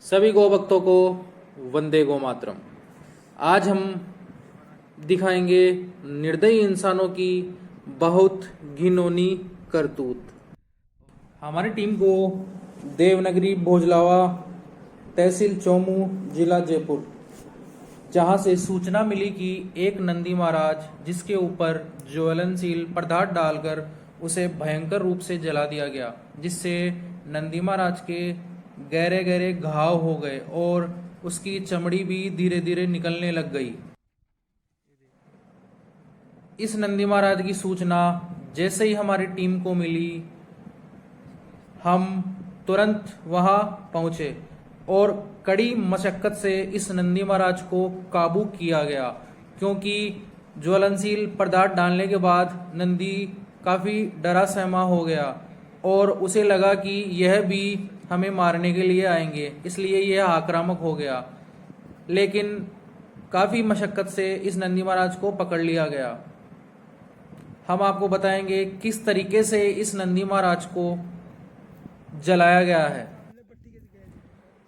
सभी गौ भक्तों को वंदे गो मातरम। आज हम दिखाएंगे निर्दयी इंसानों की बहुत घिनौनी करतूत। हमारी टीम को देवनगरी भोजलावा, तहसील चौमू, जिला जयपुर, जहां से सूचना मिली कि एक नंदी महाराज जिसके ऊपर ज्वलनशील पदार्थ डालकर उसे भयंकर रूप से जला दिया गया, जिससे नंदी महाराज के गहरे गहरे घाव हो गए और उसकी चमड़ी भी धीरे धीरे निकलने लग गई। इस नंदी महाराज की सूचना जैसे ही हमारी टीम को मिली, हम तुरंत वहां पहुंचे और कड़ी मशक्कत से इस नंदी महाराज को काबू किया गया, क्योंकि ज्वलनशील पदार्थ डालने के बाद नंदी काफी डरा सहमा हो गया और उसे लगा कि यह भी हमें मारने के लिए आएंगे, इसलिए यह आक्रामक हो गया। लेकिन काफी मशक्कत से इस नंदी महाराज को पकड़ लिया गया। हम आपको बताएंगे किस तरीके से इस नंदी महाराज को जलाया गया है।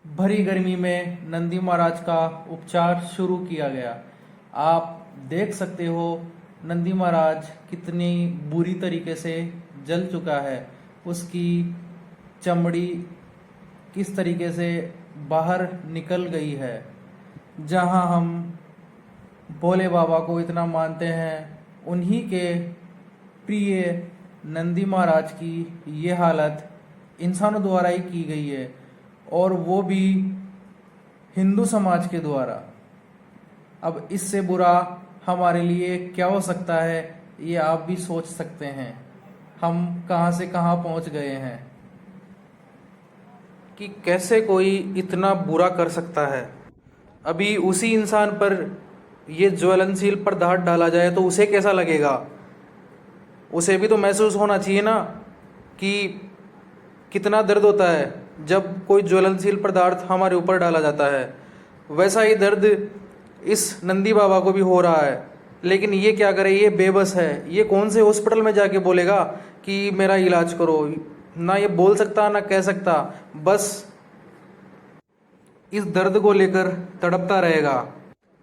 भरी गर्मी में नंदी महाराज का उपचार शुरू किया गया। आप देख सकते हो नंदी महाराज कितनी बुरी तरीके से जल चुका है, उसकी चमड़ी किस तरीके से बाहर निकल गई है। जहां हम भोले बाबा को इतना मानते हैं, उन्हीं के प्रिय नंदी महाराज की ये हालत इंसानों द्वारा ही की गई है, और वो भी हिंदू समाज के द्वारा। अब इससे बुरा हमारे लिए क्या हो सकता है, ये आप भी सोच सकते हैं। हम कहां से कहां पहुंच गए हैं कि कैसे कोई इतना बुरा कर सकता है। अभी उसी इंसान पर ये ज्वलनशील पदार्थ डाला जाए तो उसे कैसा लगेगा। उसे भी तो महसूस होना चाहिए ना कि कितना दर्द होता है जब कोई ज्वलनशील पदार्थ हमारे ऊपर डाला जाता है। वैसा ही दर्द इस नंदी बाबा को भी हो रहा है, लेकिन ये क्या करे, ये बेबस है। ये कौन से हॉस्पिटल में जाके बोलेगा कि मेरा इलाज करो। ना ये बोल सकता ना कह सकता, बस इस दर्द को लेकर तड़पता रहेगा।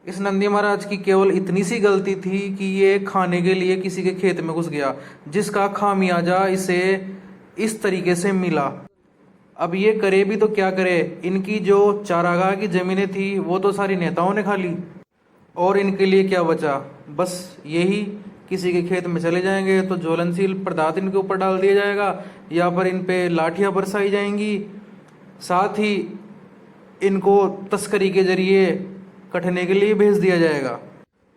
इस नंदी महाराज की केवल इतनी सी गलती थी कि ये खाने के लिए किसी के खेत में घुस गया, जिसका खामियाजा इसे इस तरीके से मिला। अब ये करे भी तो क्या करे। इनकी जो चारागाह की जमीनें थी वो तो सारी नेताओं ने खा ली, और इनके लिए क्या बचा, बस यही किसी के खेत में चले जाएंगे तो ज्वलनशील पदार्थ इनके ऊपर डाल दिया जाएगा, या पर इन पे लाठियां बरसाई जाएंगी। साथ ही इनको तस्करी के जरिए कटने के लिए भेज दिया जाएगा।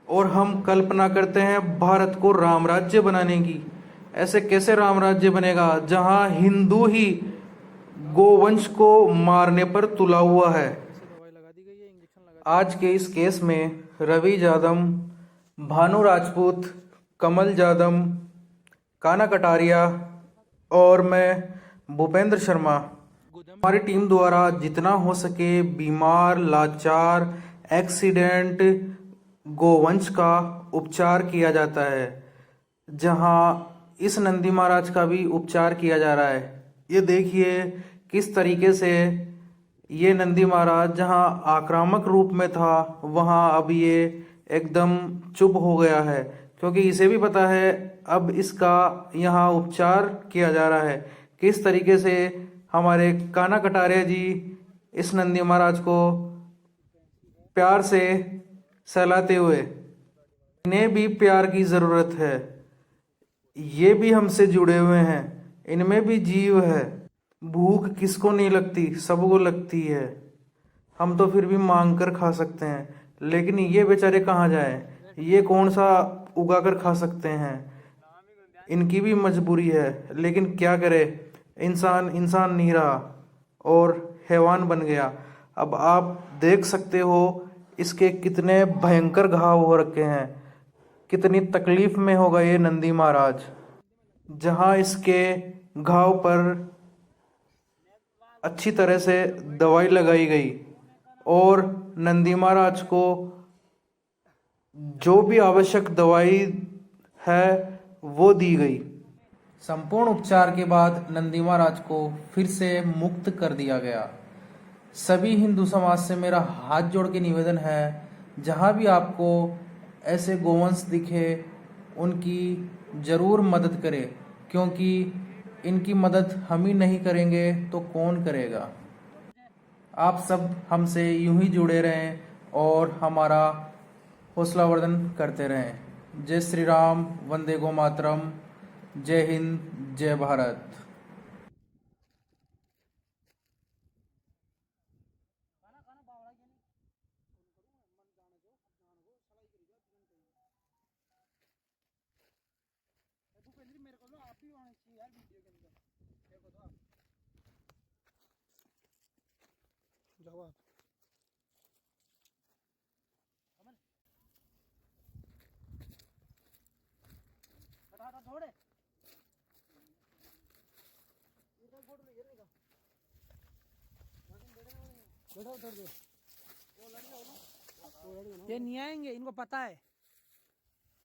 और हम कल्पना करते हैं भारत को राम राज्य बनाने की। ऐसे कैसे राम राज्य बनेगा जहां हिंदू ही गोवंश को मारने पर तुला हुआ है। आज के इस केस में रवि जादम, भानु राजपूत, कमल जादम, काना कटारिया और मैं भूपेंद्र शर्मा, हमारी टीम द्वारा जितना हो सके बीमार, लाचार, एक्सीडेंट गोवंश का उपचार किया जाता है। जहां इस नंदी महाराज का भी उपचार किया जा रहा है। ये देखिए किस तरीके से ये नंदी महाराज जहां आक्रामक रूप में था, वहां अब ये एकदम चुप हो गया है, क्योंकि इसे भी पता है अब इसका यहाँ उपचार किया जा रहा है। किस तरीके से हमारे काना कटारिया जी इस नंदी महाराज को प्यार से सहलाते हुए, इन्हें भी प्यार की जरूरत है। ये भी हमसे जुड़े हुए हैं, इनमें भी जीव है। भूख किसको नहीं लगती, सबको लगती है। हम तो फिर भी मांग कर खा सकते हैं, लेकिन ये बेचारे कहाँ जाएं, ये कौन सा उगा कर खा सकते हैं। इनकी भी मजबूरी है, लेकिन क्या करे, इंसान इंसान नहीं रहा और हैवान बन गया। अब आप देख सकते हो इसके कितने भयंकर घाव हो रखे हैं, कितनी तकलीफ में होगा ये नंदी महाराज। जहां इसके घाव पर अच्छी तरह से दवाई लगाई गई और नंदी महाराज को जो भी आवश्यक दवाई है वो दी गई। संपूर्ण उपचार के बाद नंदी महाराज को फिर से मुक्त कर दिया गया। सभी हिंदू समाज से मेरा हाथ जोड़ के निवेदन है, जहाँ भी आपको ऐसे गोवंश दिखे उनकी ज़रूर मदद करें, क्योंकि इनकी मदद हम ही नहीं करेंगे तो कौन करेगा। आप सब हमसे यूं ही जुड़े रहें और हमारा हौसलावर्धन करते रहें। जय श्री राम, वंदे गो मातरम, जय हिंद, जय भारत। मेरे को ना आप भी आना चाहिए यार वीडियो के अंदर। मेरे को तो आप जाओ आप अमन हटा छोड़े इधर फोटो ले गिरने का बैठा उधर दो वो लड़का हो ना ये नहीं आएंगे, इनको पता है।